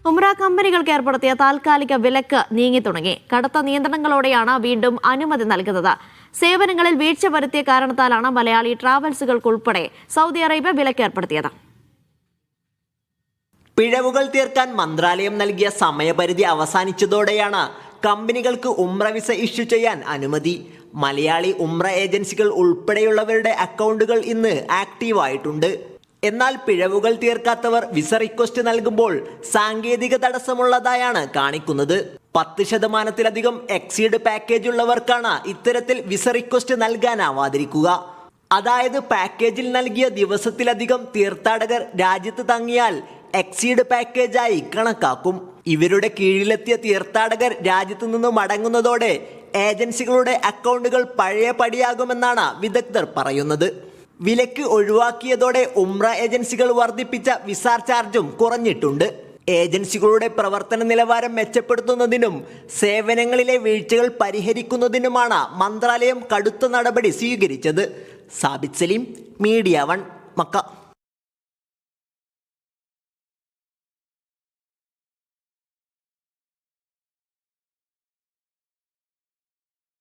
ഉംറ കമ്പനികൾക്ക് ഏർപ്പെടുത്തിയ താൽക്കാലിക വിലക്ക് നീങ്ങി തുടങ്ങി. കടുത്ത നിയന്ത്രണങ്ങളോടെയാണ് വീണ്ടും അനുമതി നൽകുന്നത്. സേവനങ്ങളിൽ വീഴ്ച വരുത്തിയ കാരണത്താലാണ് മലയാളി ട്രാവൽസുകൾക്കുൾപ്പെടെ സൗദി അറേബ്യ വിലക്ക് ഏർപ്പെടുത്തിയത്. പിഴവുകൾ തീർക്കാൻ മന്ത്രാലയം നൽകിയ സമയപരിധി അവസാനിച്ചതോടെയാണ് കമ്പനികൾക്ക് ഉംറ വിസ ഇഷ്യൂ ചെയ്യാൻ അനുമതി. മലയാളി ഉംറ ഏജൻസികൾ ഉൾപ്പെടെയുള്ളവരുടെ അക്കൗണ്ടുകൾ ഇന്ന് ആക്റ്റീവായിട്ടുണ്ട്. എന്നാൽ പിഴവുകൾ തീർക്കാത്തവർ വിസ റിക്വസ്റ്റ് നൽകുമ്പോൾ സാങ്കേതിക തടസ്സമുള്ളതായാണ് കാണിക്കുന്നത്. 10% എക്സീഡ് പാക്കേജ് ഉള്ളവർക്കാണ് ഇത്തരത്തിൽ വിസ റിക്വസ്റ്റ് നൽകാനാവാതിരിക്കുക. അതായത് പാക്കേജിൽ നൽകിയ ദിവസത്തിലധികം തീർത്ഥാടകർ രാജ്യത്ത് തങ്ങിയാൽ എക്സീഡ് പാക്കേജായി കണക്കാക്കും. ഇവരുടെ കീഴിലെത്തിയ തീർത്ഥാടകർ രാജ്യത്തു നിന്ന് മടങ്ങുന്നതോടെ ഏജൻസികളുടെ അക്കൗണ്ടുകൾ പഴയ പടിയാകുമെന്നാണ് വിദഗ്ധർ പറയുന്നത്. വിലക്ക് ഒഴിവാക്കിയതോടെ ഉംറ ഏജൻസികൾ വർദ്ധിപ്പിച്ച വിസ ചാർജും കുറഞ്ഞിട്ടുണ്ട്. ഏജൻസികളുടെ പ്രവർത്തന നിലവാരം മെച്ചപ്പെടുത്തുന്നതിനും സേവനങ്ങളിലെ വീഴ്ചകൾ പരിഹരിക്കുന്നതിനുമാണ് മന്ത്രാലയം കടുത്ത നടപടി സ്വീകരിച്ചത്. Sabith Saleem, media 1, Mecca.